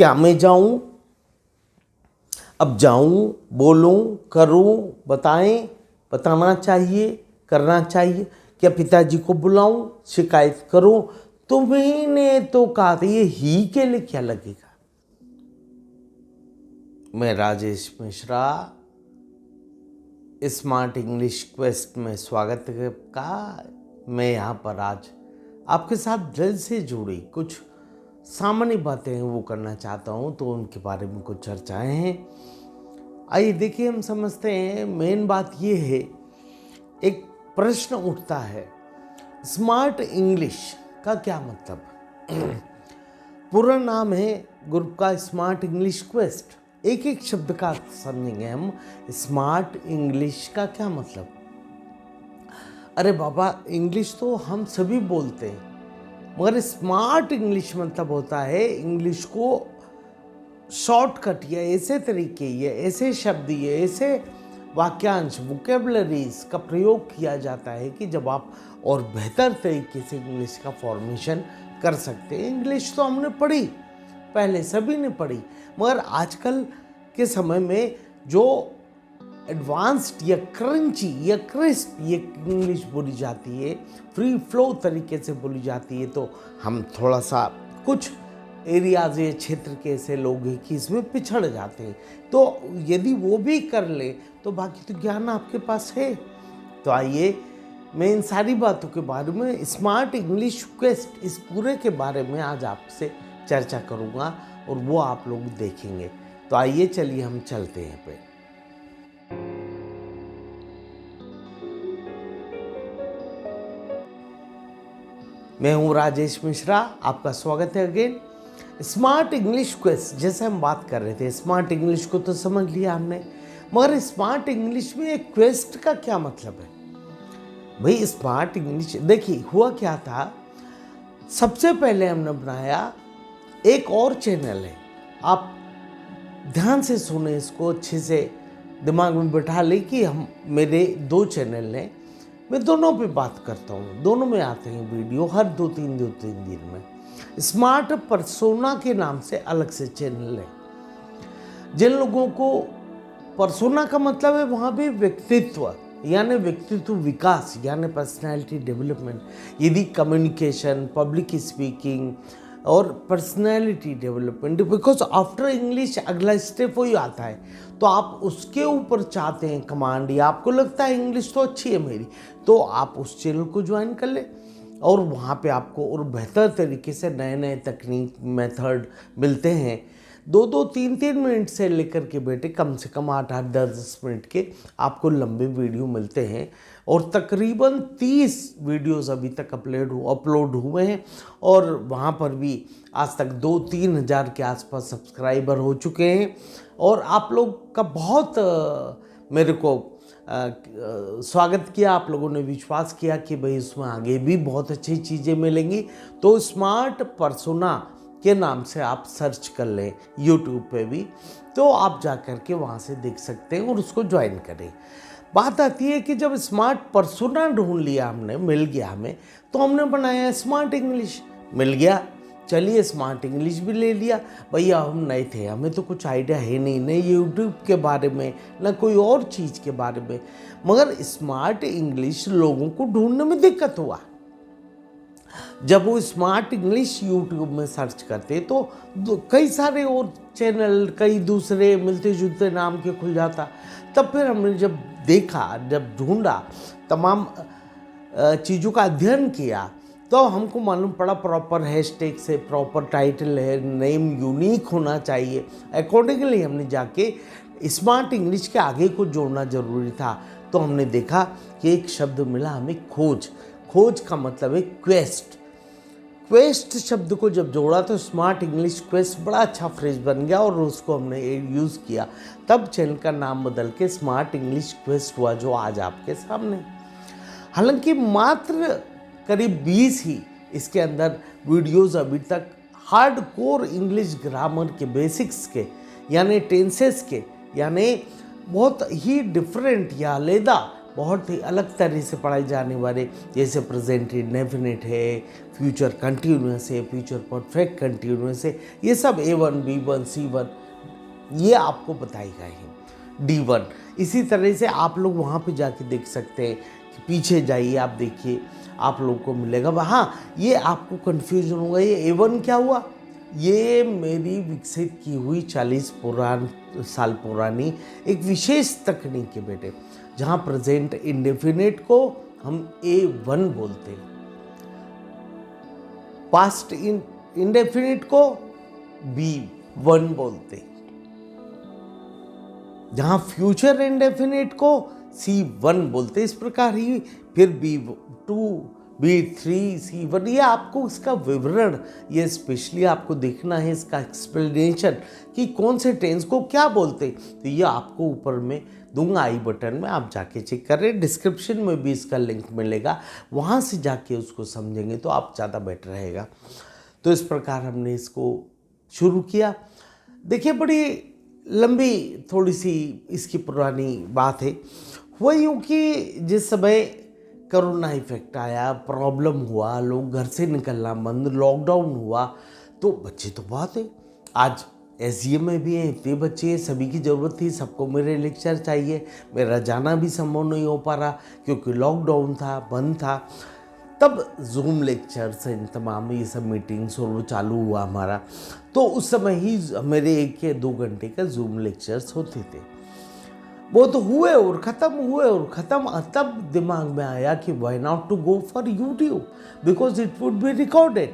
क्या मैं जाऊं? अब जाऊं, बोलूं, करूं, बताएं, बताना चाहिए, करना चाहिए? क्या पिताजी को बुलाऊं, शिकायत करूं? तुम्ही तो कहा था, ये ही के लिए क्या लगेगा? मैं Rajesh Mishra smart English quest में स्वागत का। मैं यहाँ पर आज आपके साथ दिल से जुड़ी कुछ सामान्य बातें हैं वो करना चाहता हूँ, तो उनके बारे में कुछ चर्चाएं हैं। आइए देखिए, हम समझते हैं मेन बात ये है, एक प्रश्न उठता है, स्मार्ट इंग्लिश का क्या मतलब? पूरा नाम है ग्रुप का स्मार्ट इंग्लिश क्वेस्ट। एक एक शब्द का समझेंगे हम। स्मार्ट इंग्लिश का क्या मतलब? अरे बाबा, इंग्लिश तो हम सभी बोलते हैं, मगर स्मार्ट इंग्लिश मतलब होता है इंग्लिश को शॉर्टकट या ऐसे तरीके या ऐसे शब्द या ऐसे वाक्यांश वोकेबलरीज का प्रयोग किया जाता है कि जब आप और बेहतर तरीके से इंग्लिश का फॉर्मेशन कर सकते हैं। इंग्लिश तो हमने पढ़ी, पहले सभी ने पढ़ी, मगर आजकल के समय में जो एडवांस्ड या क्रंची या क्रिस्प ये इंग्लिश बोली जाती है, फ्री फ्लो तरीके से बोली जाती है, तो हम थोड़ा सा कुछ एरियाज या क्षेत्र के ऐसे लोग हैं कि इसमें पिछड़ जाते हैं। तो यदि वो भी कर ले तो बाकी तो ज्ञान आपके पास है। तो आइए, मैं इन सारी बातों के बारे में, स्मार्ट इंग्लिश क्वेस्ट, इस पूरे के बारे में आज आपसे चर्चा करूंगा और वो आप लोग देखेंगे। तो आइए चलिए हम चलते हैं पे। मैं हूं राजेश मिश्रा, आपका स्वागत है अगेन। स्मार्ट इंग्लिश क्वेस्ट, जैसे हम बात कर रहे थे, स्मार्ट इंग्लिश को तो समझ लिया हमने, मगर स्मार्ट इंग्लिश में एक क्वेस्ट का क्या मतलब है? भाई स्मार्ट इंग्लिश, देखिए हुआ क्या था, सबसे पहले हमने बनाया एक और चैनल है, आप ध्यान से सुने, इसको अच्छे से दिमाग में बैठा ले कि हम मेरे दो चैनल हैं, मैं दोनों पे बात करता हूँ, दोनों में आते हैं वीडियो हर दो तीन दिन में। स्मार्ट पर्सोना के नाम से अलग से चैनल है। जिन लोगों को पर्सोना का मतलब है वहाँ भी व्यक्तित्व, यानी व्यक्तित्व विकास, यानी पर्सनैलिटी डेवलपमेंट, यदि कम्युनिकेशन, पब्लिक स्पीकिंग और personality development, because after English अगला स्टेप वही आता है, तो आप उसके ऊपर चाहते हैं कमांड, या आपको लगता है इंग्लिश तो अच्छी है मेरी, तो आप उस चैनल को ज्वाइन कर ले और वहाँ पे आपको और बेहतर तरीके से नए नए तकनीक मेथड मिलते हैं। 2-2, 3-3 मिनट से लेकर के बेटे कम से कम 8-8, 10-10 मिनट के आपको लंबे वीडियो मिलते हैं, और तकरीबन 30 वीडियोस अभी तक अपलोड हुए हैं, और वहाँ पर भी आज तक 2-3 हज़ार के आसपास सब्सक्राइबर हो चुके हैं। और आप लोग का बहुत मेरे को स्वागत किया, आप लोगों ने विश्वास किया कि भाई इसमें आगे भी बहुत अच्छी चीज़ें मिलेंगी। तो स्मार्ट पर्सोना के नाम से आप सर्च कर लें यूट्यूब पे भी, तो आप जा कर के वहाँ से देख सकते हैं और उसको ज्वाइन करें। बात आती है कि जब स्मार्ट पर्सोना ढूंढ लिया हमने, मिल गया हमें, तो हमने बनाया स्मार्ट इंग्लिश, मिल गया, चलिए स्मार्ट इंग्लिश भी ले लिया। भैया हम नए थे, हमें तो कुछ आइडिया है नहीं, न यूट्यूब के बारे में, न कोई और चीज़ के बारे में, मगर स्मार्ट इंग्लिश लोगों को ढूंढने में दिक्कत हुआ। जब वो स्मार्ट इंग्लिश यूट्यूब में सर्च करते तो कई सारे और चैनल, कई दूसरे मिलते जुलते नाम के खुल जाता। तब फिर हमने जब देखा, जब ढूंढा, तमाम चीज़ों का अध्ययन किया, तो हमको मालूम पड़ा प्रॉपर हैशटैग से, प्रॉपर टाइटल है, नेम यूनिक होना चाहिए। अकॉर्डिंगली हमने जाके स्मार्ट इंग्लिश के आगे को जोड़ना ज़रूरी था। तो हमने देखा कि एक शब्द मिला हमें, खोज। खोज का मतलब है क्वेस्ट। क्वेस्ट शब्द को जब जोड़ा तो स्मार्ट इंग्लिश क्वेस्ट बड़ा अच्छा फ्रेज बन गया, और उसको हमने यूज़ किया। तब चैनल का नाम बदल के स्मार्ट इंग्लिश क्वेस्ट हुआ, जो आज आपके सामने। हालांकि मात्र करीब 20 ही इसके अंदर वीडियोस अभी तक हार्ड कोर इंग्लिश ग्रामर के बेसिक्स के, यानी टेंसेस के, यानी बहुत ही डिफरेंट या अलहदा बहुत ही अलग तरह से पढ़ाई जाने वाले, जैसे प्रेजेंट इंडेफिनिट है, फ्यूचर कंटिन्यूअस है, फ्यूचर परफेक्ट कंटिन्यूअस है, ये सब A1, B1, C1 ये आपको बताए गए हैं। D1 इसी तरह से आप लोग वहाँ पे जाके देख सकते हैं कि पीछे जाइए, आप देखिए, आप लोग को मिलेगा। हाँ, ये आपको कन्फ्यूजन होगा, ये A1 क्या हुआ? ये मेरी विकसित की हुई 40 साल पुरानी एक विशेष तकनीक है बेटे, जहाँ प्रेजेंट इंडेफिनिट को हम A1 बोलते हैं, पास्ट इंडेफिनिट को B1 बोलते हैं, जहाँ फ्यूचर इंडेफिनिट को C1 बोलते हैं। इस प्रकार ही फिर B2, B3, C1, ये आपको इसका विवरण, ये स्पेशली आपको देखना है, इसका एक्सप्लेनेशन कि कौन से टेंस को क्या बोलते हैं, तो ये आपको ऊपर में दूंगा आई बटन में, आप जाके चेक कर रहे हैं। डिस्क्रिप्शन में भी इसका लिंक मिलेगा, वहाँ से जाके उसको समझेंगे तो आप ज़्यादा बेटर रहेगा। तो इस प्रकार हमने इसको शुरू किया। देखिए, बड़ी लंबी थोड़ी सी इसकी पुरानी बात है। हुआ यूँ कि जिस समय कोरोना इफेक्ट आया, प्रॉब्लम हुआ, लोग घर से निकलना बंद, लॉकडाउन हुआ, तो बच्चे तो बहुत हैं। आज SGM में भी हैं, इतने बच्चे हैं, सभी की ज़रूरत थी, सबको मेरे लेक्चर चाहिए। मेरा जाना भी संभव नहीं हो पा रहा क्योंकि लॉकडाउन था, बंद था। तब जूम लेक्चर्स इन तमाम ये सब मीटिंग्स और वो चालू हुआ हमारा, तो उस समय ही मेरे 1 या 2 घंटे का जूम लेक्चर्स होते थे। वो तो हुए और ख़त्म। तब दिमाग में आया कि why not to go for YouTube, because it would be recorded,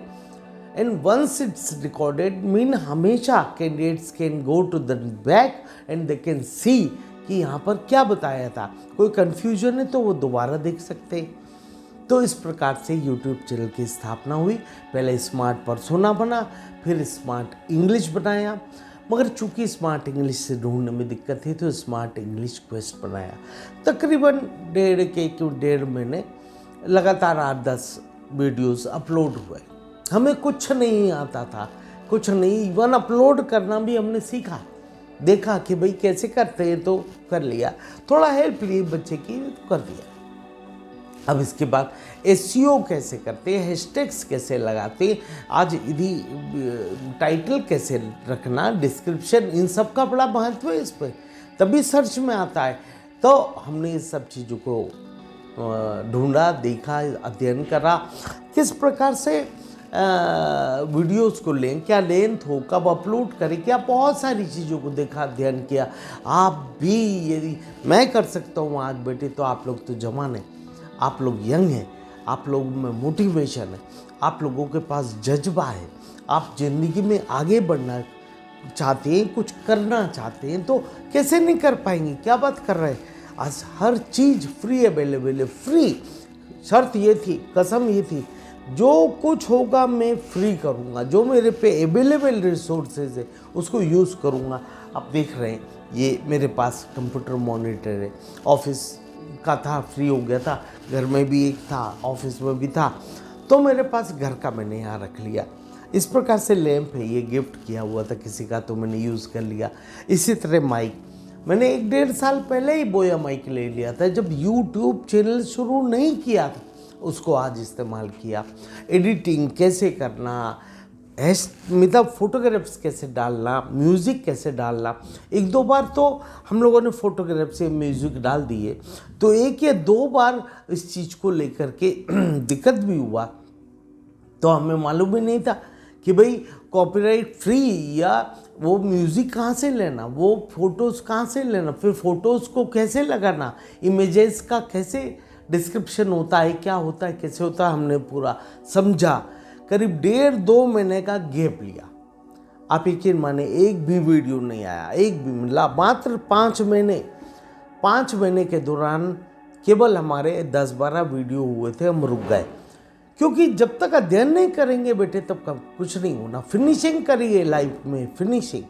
and once it's recorded mean हमेशा candidates can go to the back and they can see कि यहाँ पर क्या बताया था। कोई कन्फ्यूजन है तो वो दोबारा देख सकते हैं। तो इस प्रकार से यूट्यूब चैनल की स्थापना हुई। पहले स्मार्ट पर्सोना बना, फिर स्मार्ट इंग्लिश बनाया, मगर चूंकि स्मार्ट इंग्लिश से ढूंढने में दिक्कत थी तो स्मार्ट इंग्लिश क्वेस्ट बनाया। तकरीबन 1.5 महीने लगातार 8-10 वीडियोस अपलोड हुए। हमें कुछ नहीं आता था, कुछ नहीं, इवन अपलोड करना भी हमने सीखा, देखा कि भाई कैसे करते हैं तो कर लिया, थोड़ा हेल्प ली बच्चे की तो कर दिया। अब इसके बाद SEO कैसे करते हैं, हैशटैग्स कैसे लगाते हैं, आज यदि टाइटल कैसे रखना, डिस्क्रिप्शन, इन सब का बड़ा महत्व है इस पर, तभी सर्च में आता है। तो हमने इस सब चीज़ों को ढूंढा, देखा, अध्ययन करा, किस प्रकार से वीडियोस को लें, क्या लेंथ हो, कब अपलोड करें, क्या बहुत सारी चीज़ों को देखा, अध्ययन किया। आप भी यदि मैं कर सकता हूँ आज बेटे, तो आप लोग तो जवान हैं, आप लोग यंग हैं, आप लोगों में मोटिवेशन है, आप लोगों के पास जज्बा है, आप ज़िंदगी में आगे बढ़ना चाहते हैं, कुछ करना चाहते हैं, तो कैसे नहीं कर पाएंगे? क्या बात कर रहे हैं? आज हर चीज़ फ्री अवेलेबल है, फ्री। शर्त ये थी, कसम ये थी, जो कुछ होगा मैं फ्री करूँगा, जो मेरे पे अवेलेबल रिसोर्सेज है उसको यूज़ करूँगा। आप देख रहे हैं, ये मेरे पास कंप्यूटर मॉनिटर है, ऑफिस का था, फ्री हो गया था, घर में भी एक था, ऑफिस में भी था, तो मेरे पास घर का मैंने यहाँ रख लिया। इस प्रकार से लैंप है, ये गिफ्ट किया हुआ था किसी का, तो मैंने यूज़ कर लिया। इसी तरह माइक मैंने 1-1.5 साल पहले ही बोया माइक ले लिया था, जब यूट्यूब चैनल शुरू नहीं किया था, उसको आज इस्तेमाल किया। एडिटिंग कैसे करना, मतलब फोटोग्राफ्स कैसे डालना, म्यूज़िक कैसे डालना। 1-2 बार तो हम लोगों ने फोटोग्राफ से म्यूज़िक डाल दिए, तो 1 या 2 बार इस चीज़ को लेकर के दिक्कत भी हुआ, तो हमें मालूम ही नहीं था कि भाई कॉपीराइट फ्री या वो म्यूज़िक कहाँ से लेना, वो फोटोज़ कहाँ से लेना, फिर फोटोज़ को कैसे लगाना, इमेजेस का कैसे डिस्क्रिप्शन होता है, क्या होता है, कैसे होता है, हमने पूरा समझा। करीब 1.5-2 महीने का गैप लिया। आप यकीन माने, एक भी वीडियो नहीं आया, एक भी मिला, मात्र 5 महीने के दौरान केवल हमारे 10-12 वीडियो हुए थे, हम रुक गए। क्योंकि जब तक अध्ययन नहीं करेंगे बेटे तब कुछ नहीं होना। फिनिशिंग करिए लाइफ में, फिनिशिंग।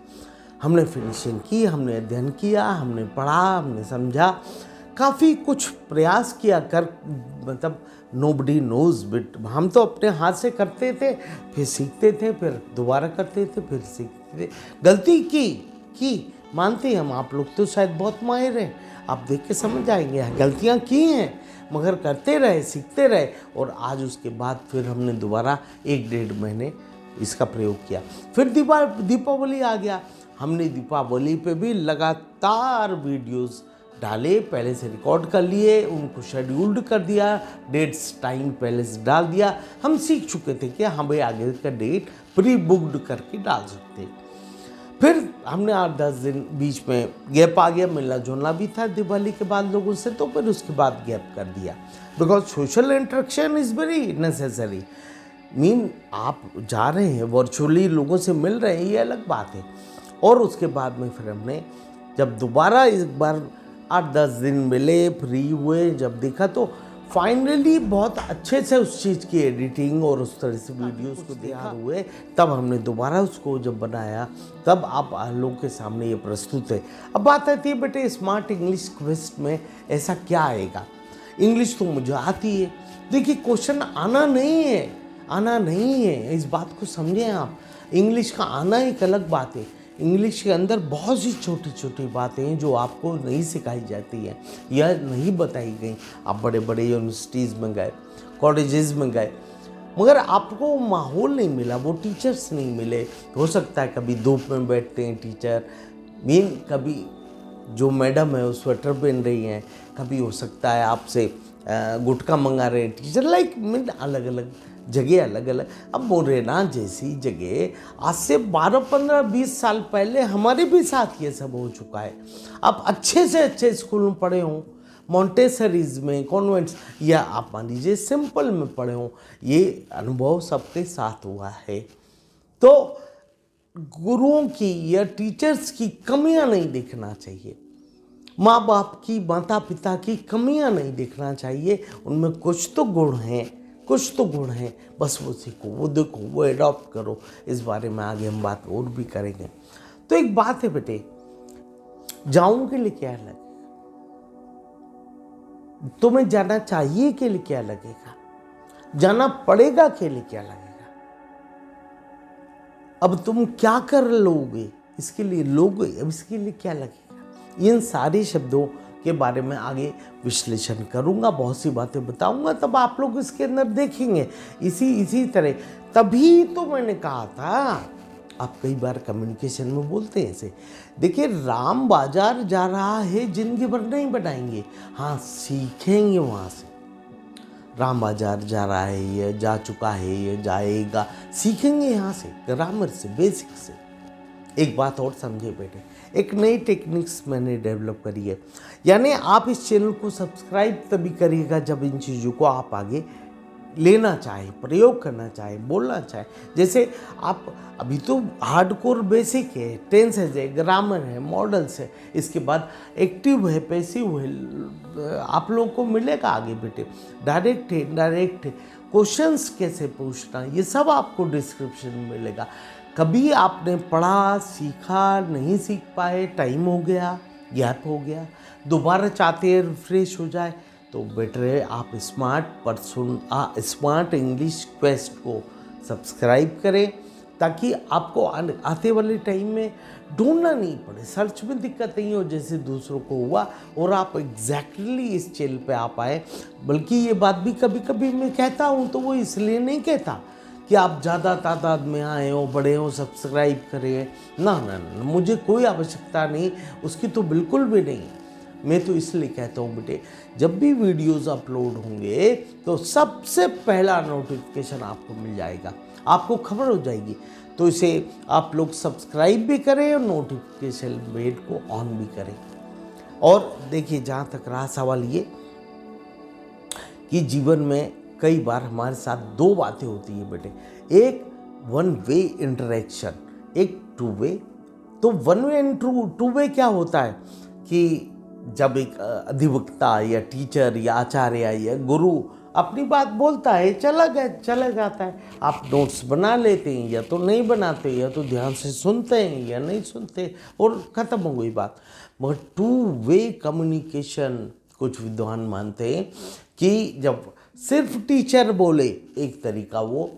हमने फिनिशिंग की, हमने अध्ययन किया, हमने पढ़ा, हमने समझा, काफ़ी कुछ प्रयास किया कर, मतलब नोबडी नोज बिट। हम तो अपने हाथ से करते थे, फिर सीखते थे, फिर दोबारा करते थे, फिर सीखते थे। गलती की मानते हैं हम, आप लोग तो शायद बहुत माहिर हैं, आप देख के समझ जाएंगे। गलतियाँ की हैं मगर करते रहे, सीखते रहे, और आज उसके बाद फिर हमने दोबारा 1-1.5 महीने इसका प्रयोग किया। फिर दीपावली आ गया, हमने दीपावली पे भी लगातार वीडियोस डाले, पहले से रिकॉर्ड कर लिए, उनको शेड्यूल्ड कर दिया, डेट्स टाइम पहले से डाल दिया। हम सीख चुके थे कि हमें आगे का डेट प्री बुक्ड करके डाल सकते हैं। फिर हमने 8-10 दिन बीच में गैप आ गया, मिलना जुलना भी था दिवाली के बाद लोगों से, तो फिर उसके बाद गैप कर दिया, because social interaction is very necessary. आप जा रहे हैं वर्चुअली, लोगों से मिल रहे हैं, ये अलग बात है। और उसके बाद में फिर हमने जब दोबारा एक बार 8-10 दिन मिले, फ्री हुए, जब देखा तो फाइनली बहुत अच्छे से उस चीज़ की एडिटिंग और उस तरह से वीडियोस को तैयार हुए, तब हमने दोबारा उसको जब बनाया, तब आप लोगों के सामने ये प्रस्तुत है। अब बात आती है बेटे स्मार्ट इंग्लिश क्वेस्ट में ऐसा क्या आएगा। इंग्लिश तो मुझे आती है, देखिए क्वेश्चन आना नहीं है, इस बात को समझें आप। इंग्लिश का आना एक अलग बात है, इंग्लिश के अंदर बहुत सी छोटी छोटी बातें हैं जो आपको नहीं सिखाई जाती हैं या नहीं बताई गई। आप बड़े बड़े यूनिवर्सिटीज़ में गए, कॉलेजेस में गए, मगर आपको माहौल नहीं मिला, वो टीचर्स नहीं मिले। हो सकता है कभी धूप में बैठते हैं टीचर, कभी जो मैडम है वो स्वेटर पहन रही हैं, कभी हो सकता है आपसे गुटखा मंगा रहे हैं टीचर, अलग अलग जगह अलग अलग। अब मुरैना जैसी जगह आज से 12-15-20 साल पहले हमारे भी साथ ये सब हो चुका है। आप अच्छे से अच्छे स्कूल में पढ़े हों, मॉन्टेसरीज में, कॉन्वेंट्स, या आप मान लीजिए सिंपल में पढ़े हों, ये अनुभव सबके साथ हुआ है। तो गुरुओं की या टीचर्स की कमियां नहीं देखना चाहिए, माँ बाप की, माता पिता की कमियां नहीं देखना चाहिए। उनमें कुछ तो गुण हैं, बस वो सीखो, वो देखो, वो एडॉप्ट करो। इस बारे में आगे हम बात और भी करेंगे। तो एक बात है बेटे, जाऊं के लिए क्या लगेगा, तुम्हें जाना चाहिए के लिए क्या लगेगा, जाना पड़ेगा के लिए क्या लगेगा, अब तुम क्या कर लोगे इसके लिए अब इसके लिए क्या लगेगा। इन सारे शब्दों के बारे में आगे विश्लेषण करूंगा, बहुत सी बातें बताऊंगा, तब आप लोग इसके अंदर देखेंगे। इसी तरह तभी तो मैंने कहा था, आप कई बार कम्युनिकेशन में बोलते हैं ऐसे, देखिए राम बाजार जा रहा है, जिंदगी भर नहीं बनाएंगे, हाँ सीखेंगे वहाँ से। राम बाजार जा रहा है, ये जा चुका है, ये जाएगा, सीखेंगे यहाँ से, ग्रामर से, बेसिक से। एक बात और समझे बेटे, एक नई टेक्निक्स मैंने डेवलप करी है, यानी आप इस चैनल को सब्सक्राइब तभी करिएगा जब इन चीज़ों को आप आगे लेना चाहे, प्रयोग करना चाहे, बोलना चाहे। जैसे आप अभी तो हार्डकोर बेसिक है, टेंसेज है, ग्रामर है, मॉडल्स है, इसके बाद एक्टिव है, पैसिव है, आप लोगों को मिलेगा आगे बेटे। डायरेक्ट है, इनडायरेक्ट है, क्वेश्चंस कैसे पूछना, ये सब आपको डिस्क्रिप्शन में मिलेगा। कभी आपने पढ़ा, सीखा, नहीं सीख पाए, टाइम हो गया, गैप हो गया, दोबारा चाहते हैं रिफ्रेश हो जाए, तो बेटर है आप स्मार्ट इंग्लिश क्वेस्ट को सब्सक्राइब करें, ताकि आपको आते वाले टाइम में ढूंढना नहीं पड़े, सर्च में दिक्कत नहीं हो जैसे दूसरों को हुआ, और आप एग्जैक्टली इस चैनल पे आ पाए। बल्कि ये बात भी कभी कभी मैं कहता हूँ तो वो इसलिए नहीं कहता कि आप ज़्यादा तादाद में आए हो, बड़े हो, सब्सक्राइब करें, ना, मुझे कोई आवश्यकता नहीं, उसकी तो बिल्कुल भी नहीं। मैं तो इसलिए कहता हूँ बेटे, जब भी वीडियोस अपलोड होंगे तो सबसे पहला नोटिफिकेशन आपको मिल जाएगा, आपको खबर हो जाएगी। तो इसे आप लोग सब्सक्राइब भी करें और नोटिफिकेशन बेल को ऑन भी करें। और देखिए, जहाँ तक रहा सवाल ये कि जीवन में कई बार हमारे साथ दो बातें होती है बेटे, एक वन वे इंटरेक्शन, एक टू वे। तो one way and two way क्या होता है कि जब एक अधिवक्ता या टीचर या आचार्य या गुरु अपनी बात बोलता है, चला जाता है, आप नोट्स बना लेते हैं या तो नहीं बनाते, या तो ध्यान से सुनते हैं या नहीं सुनते, और ख़त्म हो गई बात। मगर टू वे कम्युनिकेशन कुछ विद्वान मानते हैं कि जब सिर्फ टीचर बोले एक तरीका वो,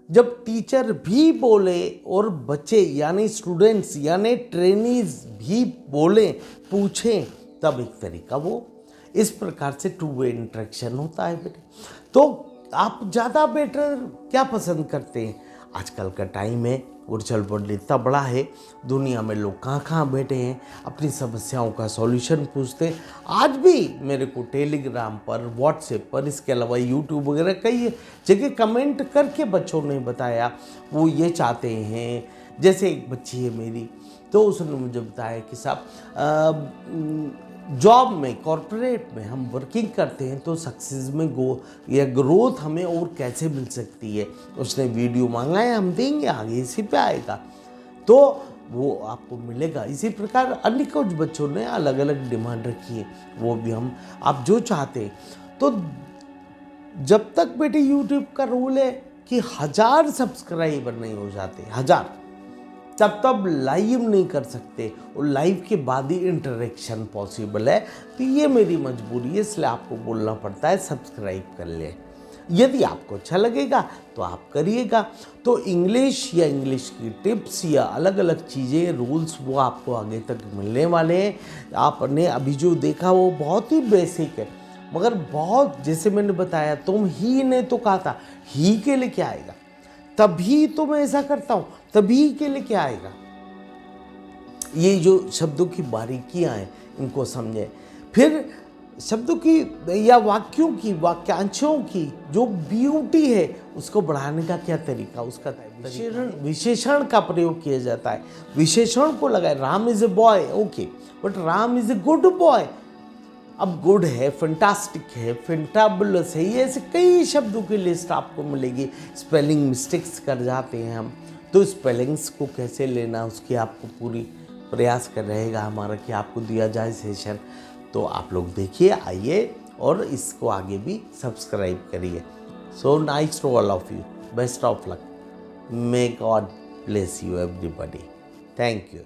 जब टीचर भी बोले और बच्चे यानी स्टूडेंट्स यानी ट्रेनीज भी बोले, पूछें, तब एक तरीका वो इस प्रकार से टू वे इंटरेक्शन होता है बेटे। तो आप ज़्यादा बेटर क्या पसंद करते हैं? आजकल का टाइम है, उछल पड़ इतना बड़ा है, दुनिया में लोग कहाँ कहाँ बैठे हैं, अपनी समस्याओं का सॉल्यूशन पूछते हैं। आज भी मेरे को टेलीग्राम पर, व्हाट्सएप पर, इसके अलावा यूट्यूब वगैरह कई जगह कमेंट करके बच्चों ने बताया वो ये चाहते हैं। जैसे एक बच्ची है मेरी, तो उसने मुझे बताया कि साहब जॉब में, कॉरपोरेट में हम वर्किंग करते हैं तो सक्सेस में ग्रोथ हमें और कैसे मिल सकती है। उसने वीडियो मांगा है, हम देंगे, आगे इसी पे आएगा तो वो आपको मिलेगा। इसी प्रकार अन्य कुछ बच्चों ने अलग अलग डिमांड रखी है, वो भी हम आप जो चाहते हैं। तो जब तक बेटे यूट्यूब का रूल है कि 1000 सब्सक्राइबर नहीं हो जाते, 1000, तब तब लाइव नहीं कर सकते, और लाइव के बाद ही इंटरेक्शन पॉसिबल है। तो ये मेरी मजबूरी है, इसलिए आपको बोलना पड़ता है सब्सक्राइब कर ले। यदि आपको अच्छा लगेगा तो आप करिएगा। तो इंग्लिश या इंग्लिश की टिप्स या अलग अलग चीज़ें, रूल्स, वो आपको आगे तक मिलने वाले हैं। आपने अभी जो देखा वो बहुत ही बेसिक है, मगर बहुत, जैसे मैंने बताया, तुम ही ने तो कहा था, ही के लिए क्या आएगा, तभी तो मैं ऐसा करता हूँ, तभी के लिए क्या आएगा। ये जो शब्दों की बारीकियां हैं, इनको समझें। फिर शब्दों की या वाक्यों की, वाक्यांशों की जो ब्यूटी है, उसको बढ़ाने का क्या तरीका, उसका विशेषण का प्रयोग किया जाता है। विशेषण को लगाए, Ram is a boy, okay, but Ram is a good boy. अब गुड है, फैंटास्टिक है, फैंटाबुलस है, ये ऐसे कई शब्दों की लिस्ट आपको मिलेगी। स्पेलिंग मिस्टेक्स कर जाते हैं हम, तो स्पेलिंग्स को कैसे लेना, उसकी आपको पूरी प्रयास कर रहेगा हमारा कि आपको दिया जाए सेशन। तो आप लोग देखिए, आइए और इसको आगे भी सब्सक्राइब करिए। So nice to all of you, best of luck, may God bless you everybody, thank you.